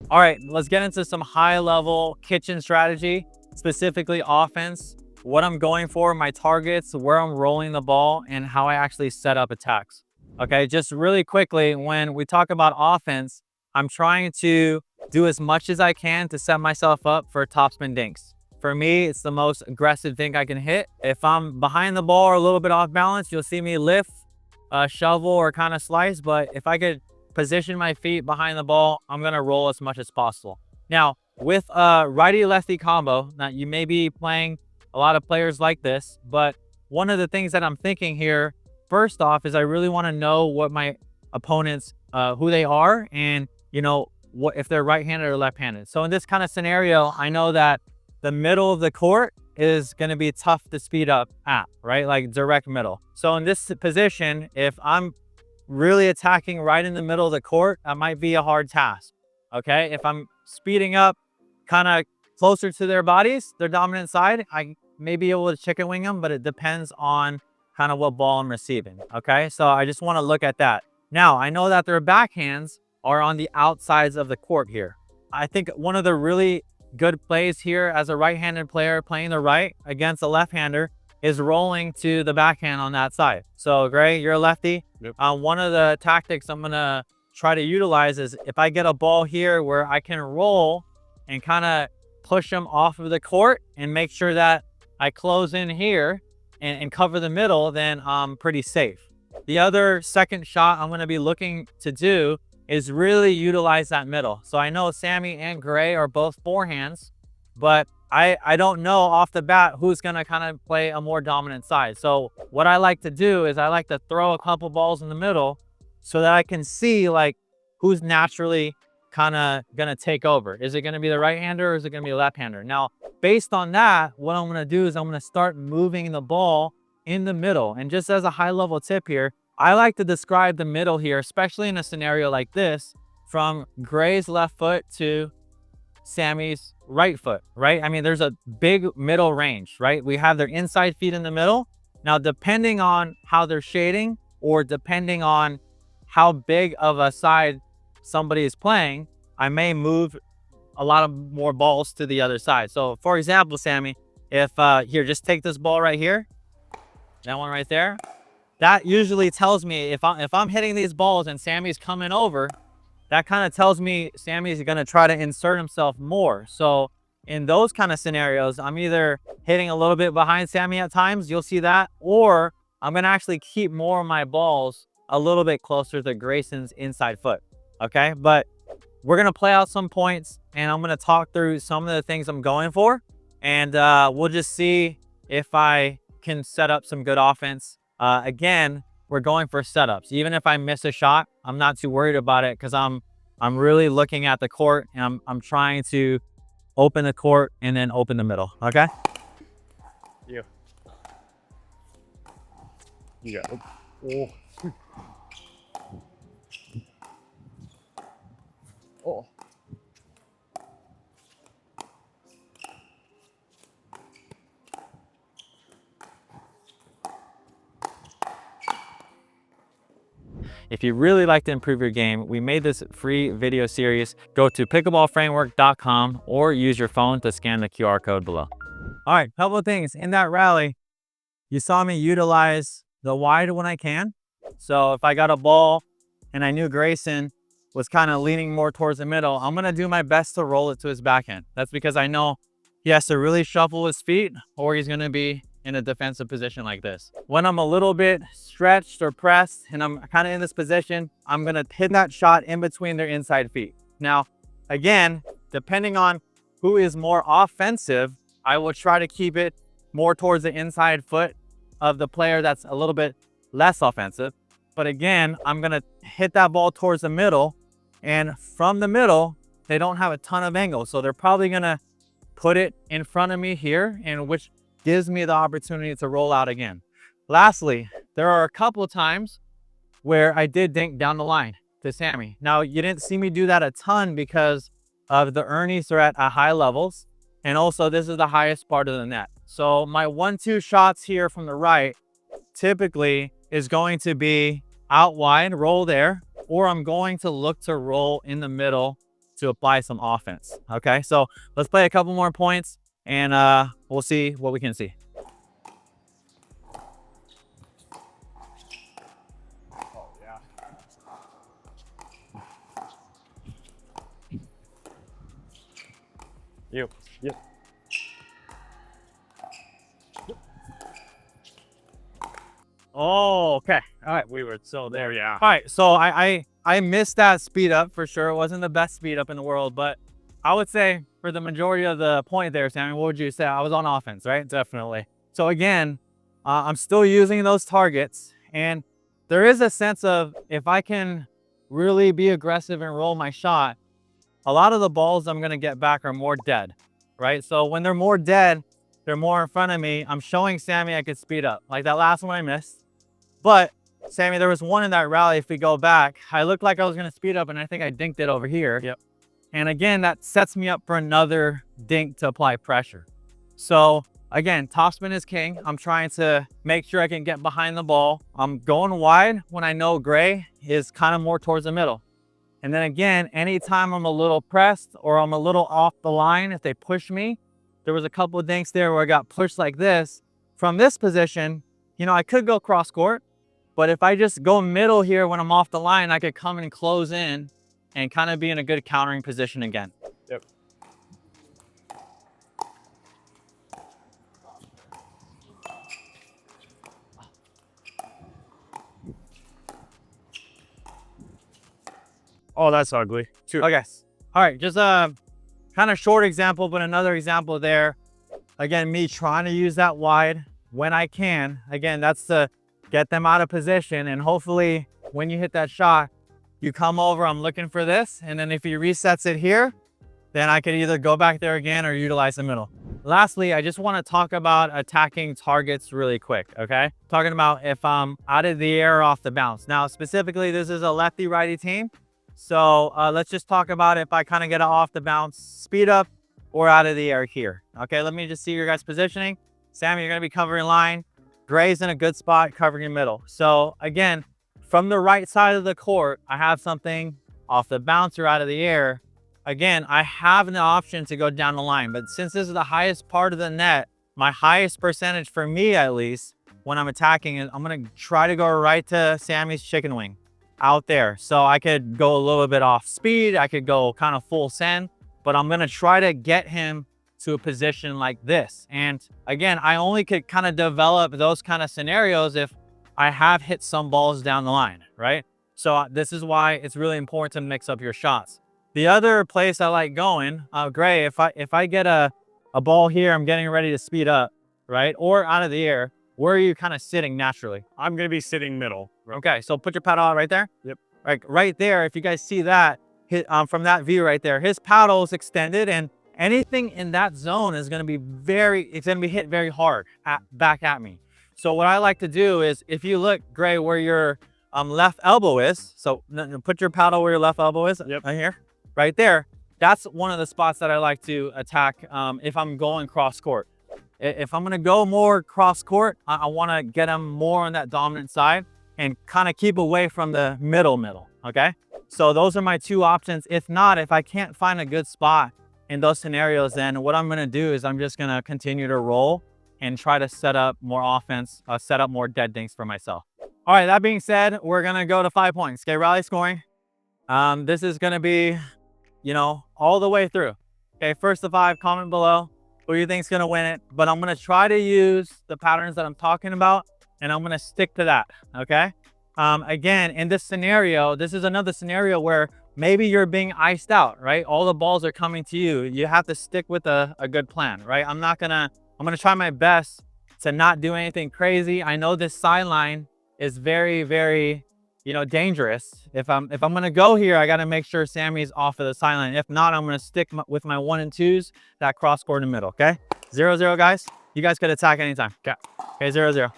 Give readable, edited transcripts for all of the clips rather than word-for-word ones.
All right, let's get into some high level kitchen strategy, specifically offense, what I'm going for, my targets, where I'm rolling the ball, and how I actually set up attacks. Okay, just really quickly, when we talk about offense, I'm trying to do as much as I can to set myself up for topspin dinks. For me, it's the most aggressive dink I can hit. If I'm behind the ball or a little bit off balance, you'll see me lift, shovel, or kind of slice. But if I could position my feet behind the ball, I'm gonna roll as much as possible. Now, with a righty-lefty combo, now you may be playing a lot of players like this, but one of the things that I'm thinking here, first off, is I really wanna know what my opponents, who they are, and what if they're right-handed or left-handed. So in this kind of scenario, I know that the middle of the court is gonna be tough to speed up at, right? Like direct middle. So in this position, if I'm really attacking right in the middle of the court, that might be a hard task. Okay, if I'm speeding up kind of closer to their bodies, their dominant side, I may be able to chicken wing them, but it depends on kind of what ball I'm receiving. Okay, so I just want to look at that. Now, I know that their backhands are on the outsides of the court here. I think one of the really good plays here as a right-handed player playing the right against a left-hander is rolling to the backhand on that side. So Gray, you're a lefty. Yep. One of the tactics I'm gonna try to utilize is if I get a ball here where I can roll and kind of push them off of the court and make sure that I close in here and cover the middle, then I'm pretty safe. The other second shot I'm gonna be looking to do is really utilize that middle. So I know Sammy and Gray are both forehands, but I don't know off the bat who's gonna kind of play a more dominant side. So what I like to do is I like to throw a couple balls in the middle so that I can see like who's naturally kind of gonna take over. Is it gonna be the right-hander or is it gonna be a left-hander? Now, based on that, what I'm gonna do is I'm gonna start moving the ball in the middle. And just as a high-level tip here, I like to describe the middle here, especially in a scenario like this, from Gray's left foot to Sammy's right foot, right? I mean, there's a big middle range, right? We have their inside feet in the middle. Now, depending on how they're shading or depending on how big of a side somebody is playing, I may move a lot of more balls to the other side. So for example, Sammy, if here, just take this ball right here, that one right there. That usually tells me if I'm hitting these balls and Sammy's coming over, that kind of tells me Sammy's going to try to insert himself more. So in those kind of scenarios, I'm either hitting a little bit behind Sammy at times, you'll see that, or I'm going to actually keep more of my balls a little bit closer to Grayson's inside foot. Okay, but we're going to play out some points and I'm going to talk through some of the things I'm going for, and we'll just see if I can set up some good offense. Again, we're going for setups. Even if I miss a shot, I'm not too worried about it because I'm really looking at the court and I'm trying to open the court and then open the middle. Okay. Yeah. You got it. Oh. Oh. If you really like to improve your game, we made this free video series. Go to pickleballframework.com or use your phone to scan the QR code below. All right, couple of things. In that rally, you saw me utilize the wide when I can. So if I got a ball and I knew Grayson was kind of leaning more towards the middle, I'm gonna do my best to roll it to his backhand. That's because I know he has to really shuffle his feet or he's gonna be in a defensive position like this. When I'm a little bit stretched or pressed and I'm kind of in this position, I'm gonna hit that shot in between their inside feet. Now, again, depending on who is more offensive, I will try to keep it more towards the inside foot of the player that's a little bit less offensive. But again, I'm gonna hit that ball towards the middle, and from the middle, they don't have a ton of angle. So they're probably gonna put it in front of me here, and which gives me the opportunity to roll out again. Lastly, there are a couple of times where I did dink down the line to Sammy. Now, you didn't see me do that a ton because of the Ernies are at high levels. And also this is the highest part of the net. So my 1-2 shots here from the right typically is going to be out wide, roll there, or I'm going to look to roll in the middle to apply some offense. Okay, so let's play a couple more points and we'll see what we can see. Oh, yeah. You. Yep. Oh, okay. All right. We were so there, yeah. All right. So I missed that speed up for sure. It wasn't the best speed up in the world, but I would say for the majority of the point there, Sammy, what would you say? I was on offense, right? Definitely. So again, I'm still using those targets, and there is a sense of if I can really be aggressive and roll my shot, a lot of the balls I'm gonna get back are more dead, right? So when they're more dead, they're more in front of me. I'm showing Sammy I could speed up. Like that last one I missed. But Sammy, there was one in that rally, if we go back, I looked like I was gonna speed up and I think I dinked it over here. Yep. And again, that sets me up for another dink to apply pressure. So again, topspin is king. I'm trying to make sure I can get behind the ball. I'm going wide when I know gray is kind of more towards the middle. And then again, anytime I'm a little pressed or I'm a little off the line, if they push me, there was a couple of dinks there where I got pushed like this. From this position, you know, I could go cross court, but if I just go middle here when I'm off the line, I could come and close in and kind of be in a good countering position again. Yep. Oh, that's ugly. Shoot. Okay. All right, just a kind of short example, but another example there. Again, me trying to use that wide when I can. Again, that's to get them out of position, and hopefully when you hit that shot, you come over, I'm looking for this, and then if he resets it here, then I could either go back there again or utilize the middle. Lastly, I just want to talk about attacking targets really quick, okay? Talking about if I'm out of the air or off the bounce. Now, specifically, this is a lefty-righty team. So let's just talk about if I kind of get an off the bounce speed up or out of the air here. Okay, let me just see your guys' positioning. Sammy, you're gonna be covering line. Gray's in a good spot covering your middle. So again, from the right side of the court, I have something off the bounce or out of the air. Again, I have an option to go down the line, but since this is the highest part of the net, my highest percentage for me at least, when I'm attacking it, I'm gonna try to go right to Sammy's chicken wing out there. So I could go a little bit off speed, I could go kind of full send, but I'm gonna try to get him to a position like this. And again, I only could kind of develop those kind of scenarios if I have hit some balls down the line, right? So this is why it's really important to mix up your shots. The other place I like going, Gray, if I get a ball here, I'm getting ready to speed up, right? Or out of the air, where are you kind of sitting naturally? I'm going to be sitting middle. Okay, so put your paddle out right there. Yep. Right there, if you guys see that, from that view right there, his paddle is extended, and anything in that zone is going to be hit very hard back at me. So what I like to do is, if you look, Gray, where your left elbow is, so put your paddle where your left elbow is, yep, right here, right there. That's one of the spots that I like to attack if I'm going cross court. If I'm going to go more cross court, I want to get him more on that dominant side and kind of keep away from the middle, okay? So those are my two options. If not, if I can't find a good spot in those scenarios, then what I'm going to do is I'm just going to continue to roll and try to set up more offense, set up more dead dinks for myself. All right, that being said, we're going to go to 5 points. Okay, rally scoring. This is going to be, you know, all the way through. Okay, first to 5, comment below who you think's going to win it. But I'm going to try to use the patterns that I'm talking about, and I'm going to stick to that, okay? Again, in this scenario, this is another scenario where maybe you're being iced out, right? All the balls are coming to you. You have to stick with a good plan, right? I'm going to try my best to not do anything crazy. I know this sideline is very, very, you know, dangerous. If I'm going to go here, I got to make sure Sammy's off of the sideline. If not, I'm going to stick with my 1 and 2s, that cross court in the middle, okay? 0-0, guys. You guys could attack anytime. Okay, 0-0.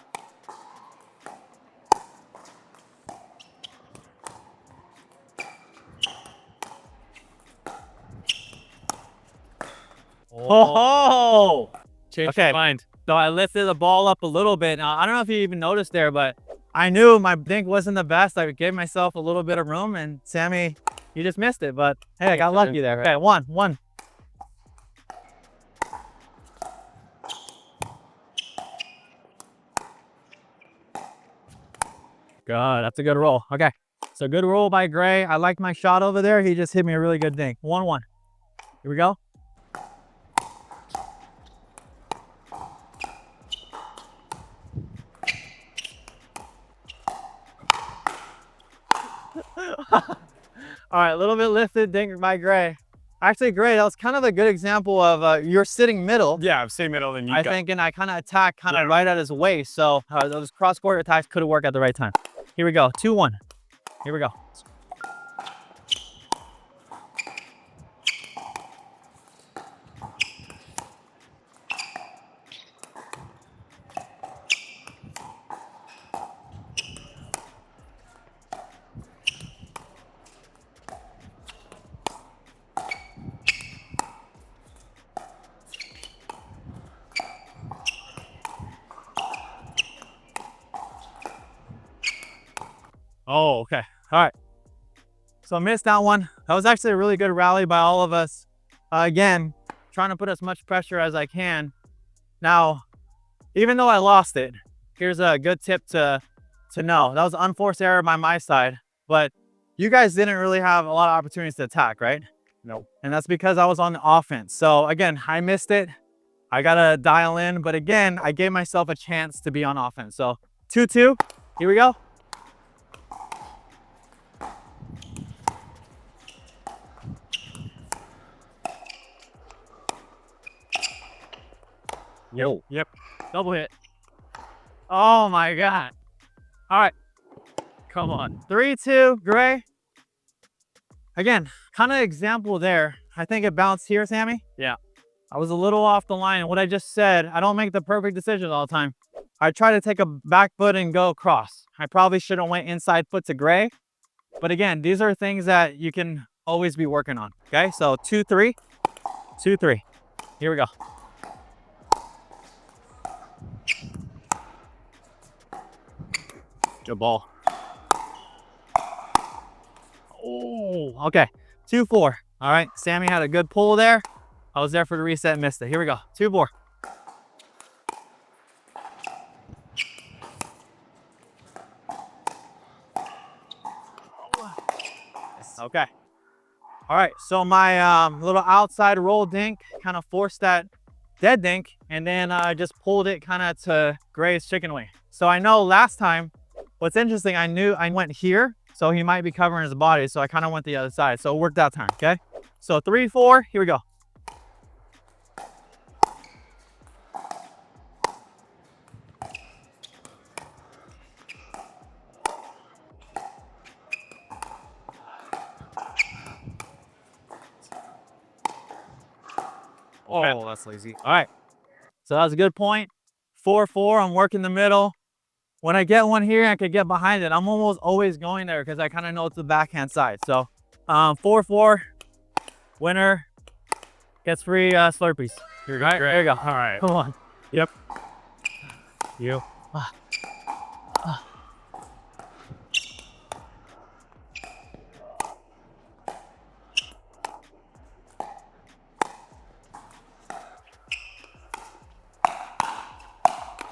Oh! Change Okay. my mind. So I lifted the ball up a little bit. Now, I don't know if you even noticed there, but I knew my dink wasn't the best. I gave myself a little bit of room, and Sammy You just missed it, but hey, I got lucky there. Okay, one. Good, that's a good roll. Okay, so good roll by Gray. I like my shot over there. He just hit me a really good dink. 1-1. Here we go. All right, a little bit lifted dink by Gray. Actually, Gray, that was kind of a good example of you're sitting middle. Yeah, I'm sitting middle, and you I think, and I kind of attacked right at his waist. So those cross-court attacks could have worked at the right time. Here we go, 2-1. Here we go. Oh, okay. All right. So I missed that one. That was actually a really good rally by all of us. Again, trying to put as much pressure as I can. Now, even though I lost it, here's a good tip to know. That was an unforced error by my side, but you guys didn't really have a lot of opportunities to attack, right? No. And that's because I was on the offense. So again, I missed it. I gotta dial in, but again, I gave myself a chance to be on offense. So 2-2, here we go. Yep. Double hit. Oh my God. All right, come on. 3-2, Gray. Again, kind of example there. I think it bounced here, Sammy. Yeah. I was a little off the line. And what I just said, I don't make the perfect decisions all the time. I try to take a back foot and go across. I probably should have went inside foot to Gray. But again, these are things that you can always be working on. Okay, so 2-3, 2-3. Here we go. Good ball. Oh, okay. 2-4. All right, Sammy had a good pull there. I was there for the reset and missed it. Here we go. 2-4. Okay. All right, so my little outside roll dink kind of forced that dead dink, and then I just pulled it kind of to Gray's chicken wing. So I know last time, what's interesting, I knew I went here, so he might be covering his body, so I kind of went the other side. So it worked that time, okay? So 3-4, here we go. Oh, that's lazy. All right, so that was a good point. 4-4, I'm working the middle. When I get one here, I could get behind it. I'm almost always going there because I kind of know it's the backhand side. So 4-4, winner gets free Slurpees. Here, All right, there you go. All right. Come on. Yep. You.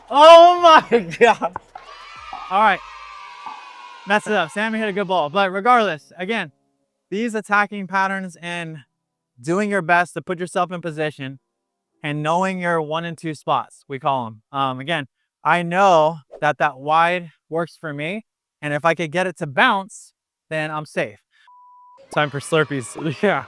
Oh my God. All right. Messed it up. Sammy hit a good ball. But regardless, again, these attacking patterns and doing your best to put yourself in position and knowing your 1 and 2 spots, we call them. Again, I know that that wide works for me. And if I could get it to bounce, then I'm safe. Time for Slurpees. Yeah.